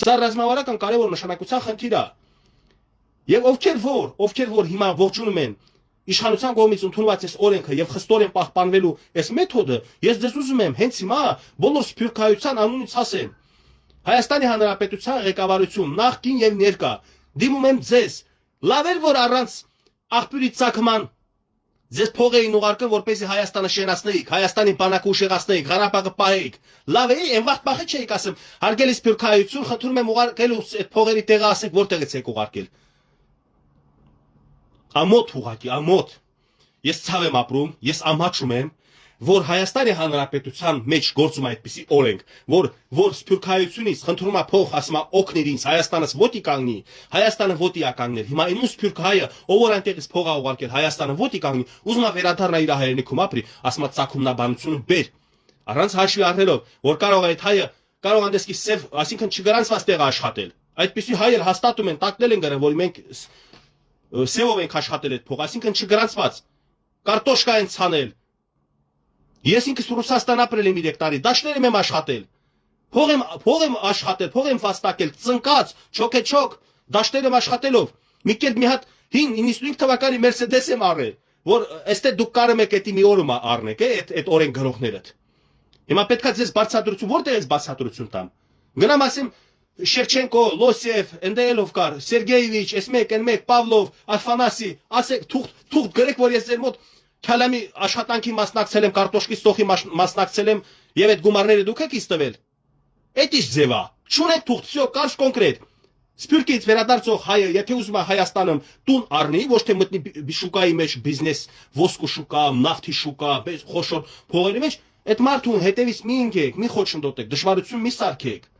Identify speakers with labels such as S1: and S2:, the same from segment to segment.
S1: Սա ռազմավարական կարևոր նշանակության խնդիր է։ Եվ ովքեր որ հիմա ողջունում են իշխանության կողմից ընդունված այս օրենքը եւ խստորեն պահպանվելու այս մեթոդը, ես դες ուզում եմ հենց հիմա բոլոր սփյուռքահայության անունից ասեմ։ Հայաստանի Հանրապետության ղեկավարություն, նախկին եւ ներկա, դիմում եմ ձեզ, լավ էր որ առանց աղբյուրի ցակման ձեզ փող էին ուղարկում, որպեսզի Հայաստանը շենացնեիք, Հայաստանի բանակը ուժեղացնեիք, Ղարաբաղը պահեիք։ Լավ է, այն վաղ պահի չէիք ասեմ, հարգելի սփյուռքահայություն, խնդրում եմ ուղարկելու այդ փողերի տեղը ասեք, որտեղից եք ուղարկել։ Ամոթ ուղակի, ամոթ։ Ես ցավ եմ ապրում, ես ամաչում եմ, որ Հայաստանի Հանրապետության մեջ գործում է այդպիսի օրենք, որ սփյուռքահայությունից խնդրում է փող, ասում է օգներ ինձ, Հայաստանից ոտի կանգնի, Հայաստանը ոտի է կանգնել։ Հիմա այն ում սփյուռքահայը, ով որ այնտեղից փող է ուղարկել, Հայաստանը ոտի կանգնի, ուզում է վերադառնա իր հայրենիքում ապրի, ասում է ցակումնաբանությունը բեր։ Առանց հաշվի առնելով, որ կարող է այդ հայը կարող անդեսկի սև, այսինքն չգրանցված տեղ աշխատել։ Այդպիսի հայեր հաստատում են, տակնել են գրել, որ մենք սևով ենք աշխատել այդ փող, այսինքն չգրանցված։ Կարտոշկա են ցանել։ Ես ինքս Ռուսաստան ապրել եմ 3 տարի, դաշտերում եմ աշխատել։ Փող եմ աշխատել, փող եմ վաստակել, ծնկած, չոքեչոք, դաշտերում աշխատելով։ Մի կերպ մի հատ 95 թվականի Mercedes եմ առել, որ այստեղ դուք կարում եք էտի մի օրում առնեք, այդ օրենք գրողներդ։ Հիմա պետքա ձեզ բացատրություն, որտեղ ես բացատրություն տամ։ Գնամ ասեմ Շևչենկո, Լոսև, Էնդելով կար, Սերգեյևիչ, այս մեկ, այն մեկ, Պավլով, Ալֆանասի, ասեք, թուղթ գրեք, որ ես ձեր մոտ Քալամի աշխատանքի մասնակցել եմ, կարտոշկի ստոխի մասնակցել եմ եւ այդ գումարները դուք եք իստվել։ Էդ ինչ ձև է։ Չունեք թուղթ, всё, կարճ կոնկրետ։ Սփյուռքից վերադարձող հայը, եթե ուզում է Հայաստանում տուն առնի, ոչ թե մտնի շուկայի մեջ բիզնես, ոսկու շուկա, նավթի շուկա, խոշոր փողերի մեջ, այդ մարդուն հետևից մի ընկեք, մի խոչընդոտեք, դժվարություն մի սարքեք։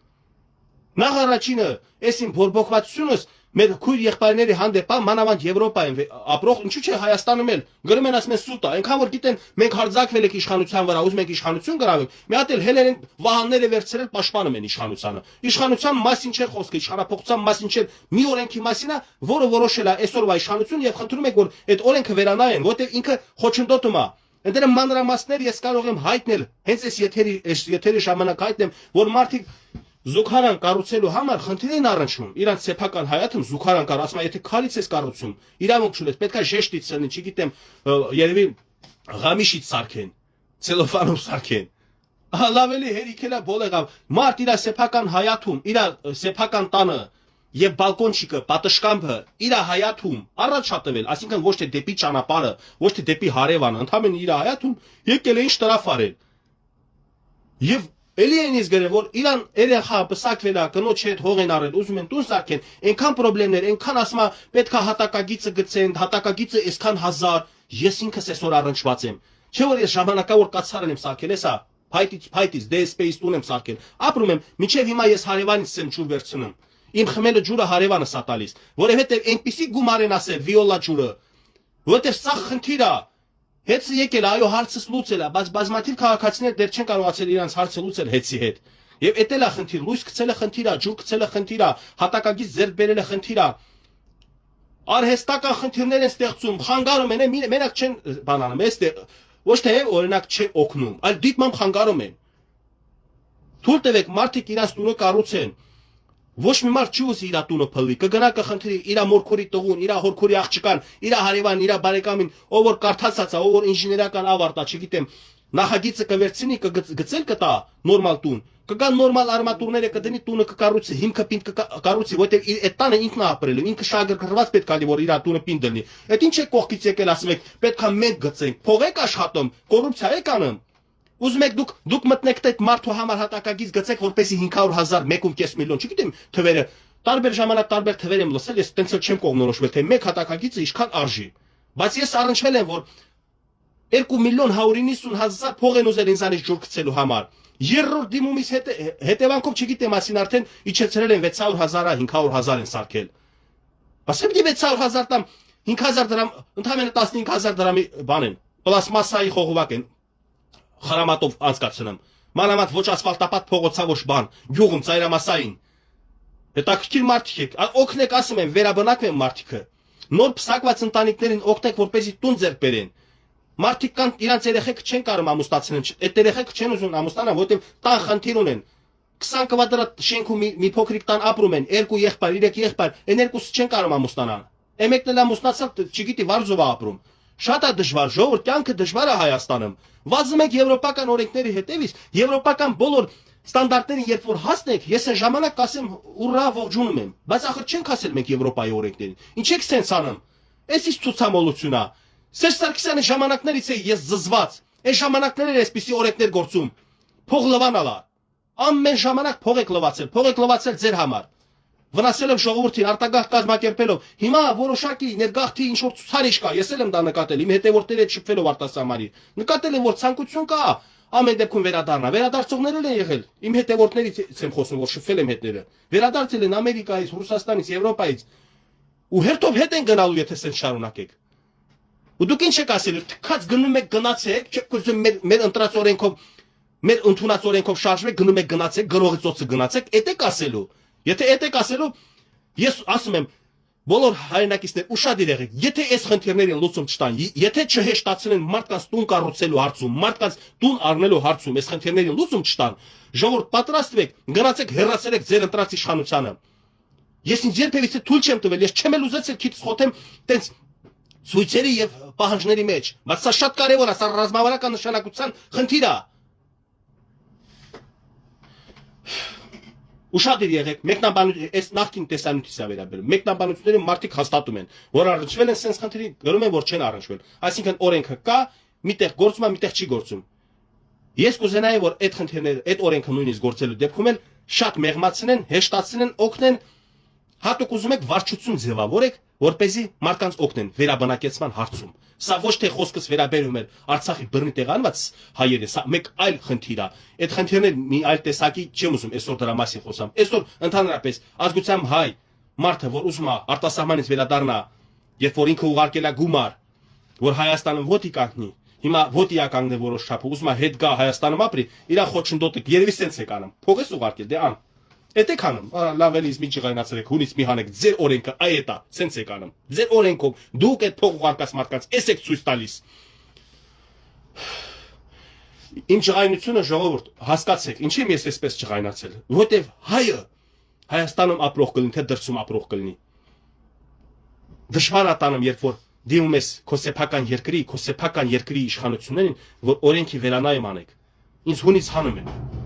S1: Նախ առաջինը, այս իմ բորբոքվածությունս մեր քույր եղբայրների հանդեպ մանավանդ Եվրոպայում ապրող, ինչու՞ չէ Հայաստանում էլ գրում են ասում են սուտ է, այնքան որ գիտեն մենք հարձակվել ենք իշխանության վրա, ուզում ենք իշխանություն գրավենք, մի հատ էլ հելեր են վահանները վերցրել պաշտպանում են իշխանությանը։ Իշխանության մասին չէ խոսքը, իշխանապողության մասին չէ, մի օրենքի մասին է, որը որոշել է այսօրվա իշխանություն եւ խնդրում եք որ այդ օրենքը վերանայեն, որտեղ ինքը խոչընդոտում է։ Այնտեղ մանրամասներ ես կարող եմ հայտնել, հենց այս եթերի ժամանակ հայտնեմ, որ մարդիկ զուգարան կառուցելու համար խնդիր են առնչվում։ Իրանց սեփական հայաթում զուգարան կառ, ասում է, եթե քարից ես կառուցում, իրավունք չունես, պետքա ժեշտից սնի, չգիտեմ, երևի ղամիշից սարքեն, ցելոֆանով սարքեն։ Լավ էլի հերիքելա բոլեղավ։ Մարդ իր սեփական հայաթում, իր սեփական տանը եւ բալկոնչիկը, պատշկամբը իր հայաթում առաջ հատվել, այսինքն ոչ թե դեպի ճանապարհը, ոչ թե դեպի հարևանը, ընդհանրապես իր հայաթում եկել էին շտրաֆ արել։ Եվ Էլի են ես գրել, որ իրան երեխա պսակվել է, կնոջ հետ հող են արել, ուզում են տուն սարքեն, այնքան պրոբլեմներ, այնքան ասում է, պետքա հատակագիծը գցեն, հատակագիծը այսքան հազար, ես ինքս այսօր առնչված եմ։ Չէ որ ես ժամանակավոր կացարան եմ սարքել, հեսա, փայտից, DSP-ից տուն եմ սարքել։ Ապրում եմ, մինչև հիմա ես հարևանից եմ ջուր վերցնում։ Իմ խմելը ջուրը հարևանս է տալիս, որովհետև այնպիսի գումար են ասել վիոլա ջուրը, որովհետև սա խնդիր է։ Հեծը եկել, այո, հարցս լուծել է, բայց բազմաթիվ քաղաքացիներ դեռ չեն կարողացել իրենց հարցը լուծել հեծի հետ։ Եվ էտել է խնդիր, լույս գցելը խնդիր է, ջուր գցելը խնդիր է, հատակագից ձեռք բերելը խնդիր է։ Արհեստական խնդիրներ են ստեղծում, խանգարում են, մենակ չեն բանանում, այստեղ ոչ թե օրինակ չէ օգնում, այլ դիտմամբ խանգարում են։ Թույլ տվեք մարդիկ իրենց տունը կառուցեն։ Ոչ մի մարդ չի ուզի իր տունը փլվի, կգնա կխնդրի իր մորքորի տղուն, իր հորքորի աղջկան, իր հարևան, իր բարեկամին, ով որ կարդացած է, ով որ ինժեներական ավարտ է, չգիտեմ, նախագիծը կվերցնի, կգծել կտա նորմալ տուն, կգան նորմալ արմատուրները կդնի տունը կկառուցի, հիմքը պինդ կկառուցի, որտեղ այդ տանը ինքն է ապրելու, ինքը շահագրգռված պետք է լինի, որ իր տունը պինդ դնի։ Այդ ինչ է կողքից եկել ասում եք, պետքա մենք գծենք, փող եք աշխատում, կոռուպցիա եք անում։ Ուզում եք դուք մտնեք այդ մարդու համար հատակագիծ գծեք, որպեսզի 500,000, 1.5 միլիոն, չգիտեմ, թվերը, տարբեր ժամանակ տարբեր թվեր եմ լսել, ես տենց չեմ կողմնորոշվել, թե մեկ հատակագիծը ինչքան արժի։ Բայց ես առնչվել եմ, որ 2.190,000 փող են ուզել ինձանից ջուր գցելու համար։ Երրորդ դիմումից հետևանքով չգիտեմ, ասին արդեն իջեցրել են 600,000-ը 500,000 են սարքել։ Ասեմ դի 600,000 տամ 5,000 դրամ, ընդհանրապես 15,000 դրամի բան են, պլաստմասայի խողովակ են։ Խրամատով անցկացնում։ Մանավանդ ոչ ասֆալտապատ փողոցա ոչ բան, գյուղում ծայրամասային։ Հետաքրքիր մարդիկ եք, օգնեք ասում եմ, վերաբնակվեն մարդիկը։ Նոր փսակված ընտանիքներին օգնեք, որպեսզի տուն ձեռք բերեն։ Մարդիկ կան իրանց երեխեքը չեն կարող ամուսնացնել, այդ երեխեքը չեն ուզում ամուսնանալ, որովհետև տան խնդիր ունեն։ 20 կվադրատ շենքում մի փոքրիկ տան ապրում են, 2 եղբայր, 3 եղբայր, այն երկուսը չեն կարող ամուսնանալ։ Մեկն էլ ամուսնացավ, չգիտի Վարզովա ապրում։ Շատ է դժվար, ժողովուրդ, կյանքը դժվար է Հայաստանում։ Վազում եք եվրոպական օրենքների հետևից, եվրոպական բոլոր ստանդարտներին երբ որ հասնեք, ես այն ժամանակ կասեմ ուրա ողջունում եմ, բայց ախր չենք ասել մենք Եվրոպայի օրենքներին։ Ինչ եք սենց անում։ Էսից ցուցամոլություն է։ Սերժ Սարգսյանի ժամանակներից է ես զզված։ Այն ժամանակներ էր այսպիսի օրենքներ գործում։ Փող լվանալա։ Ամեն ժամանակ փող եք լվացել ձեր համար։ Վնասելով ժողովրդին, արտագաղթ կազմակերպելով։ Հիմա որոշակի ներգաղթի ինչ որ ցուցանիշ կա, ես էլ եմ դա նկատել, իմ հետևորդների հետ շփվելով արտասահմանի։ Նկատել եմ, որ ցանկություն կա, ամեն դեպքում վերադառնա։ Վերադարձողներ էլ են եղել։ Իմ հետևորդներից եմ խոսում, որ շփվել եմ հետները։ Վերադարձել են Ամերիկայից, Ռուսաստանից, Եվրոպայից։ Ու հերթով հետ են գնալու, եթե սենց շարունակեք։ Ու դուք ինչ եք ասելու, թքած գնում եք գնացեք, չեք ուզում մեր ընտրած օրենքով, մեր ընդունած օրենքով շարժվեք, գնում եք գնացեք, գրողի ծոցը գնացեք, էդ եք ասելու։ Եթե էդ եք ասելու, ես ասում եմ, բոլոր հայրենակիցներ ուշադիր եղեք, եթե այս խնդիրներին լուծում չտան, եթե չհեշտացնեն մարդկանց տուն կառուցելու հարցում, մարդկանց տուն առնելու հարցում, այս խնդիրներին լուծում չտան, ժողովուրդ պատրաստվեք, գնացեք հեռացրեք ձեր ընտրած իշխանությանը։ Ես ինձ երբևիցե թույլ չեմ տվել, ես չեմ էլ ուզեցել քիթս խոթեմ տենց ցույցերի եւ պահանջների մեջ, բայց սա շատ կարեւոր է, սա ռազմավարական նշանակության խնդիր է։ Ուշադիր եղեք, մեկնաբանություն, այս նախքին տեսանյութից է վերաբերում։ Մեկնաբանությունները մարդիկ հաստատում են, որ առնչվել են sense խնդրի, գրում են, որ չեն առնչվել։ Այսինքն օրենքը կա, միտեղ գործում է, միտեղ չի գործում։ Ես կուզենայի, որ այդ խնդիրները, այդ օրենքը նույնիսկ գործելու դեպքում էլ շատ մեղմացնեն, հեշտացնեն, օգնեն, հատուկ ուզում եք վարչություն ձևավորեք, որպեսզի մարդկանց օգնեն վերաբնակեցման հարցում։ Սա ոչ թե խոսքս վերաբերում է Արցախի բռնի տեղանված հայերը, սա մեկ այլ խնդիր է։ Այդ խնդիրները մի այլ տեսակի չեմ ուզում այսօր դրա մասին խոսամ։ Այսօր ընդհանրապես ազգությամբ հայ մարդը, որ ուզում է արտասահմանից վերադառնա, երբ որ ինքը ուղարկել է գումար, որ Հայաստանը ոտի կանգնի, հիմա ոտի է կանգնել որոշ չափ, ուզում է հետ գա Հայաստանում ապրի, իր խոչընդոտը երևի սենց է կանում։ Փող ես ուղարկել, դե ան։ Էդ եք անում, լավ էլի մի ջղայնացրեք, հունից մի հանեք, ձեր օրենքը այդ է, սենց եք անում։ Ձեր օրենքով դուք այդ փող ուղարկած մարդկանց էս եք ցույց տալիս։ Իմ ջղայնությունը ժողովուրդ, հասկացեք, ինչի՞ եմ ես այսպես ջղայնացել, որտեվ հայը Հայաստանում ապրող կլինի, թե դրսում ապրող կլինի։ Դժվար է տանում, երբ որ դիմում ես քո սեփական երկրի իշխանություններին, որ օրենքի վերանայում անեք։ Ինձ հունից հանում են։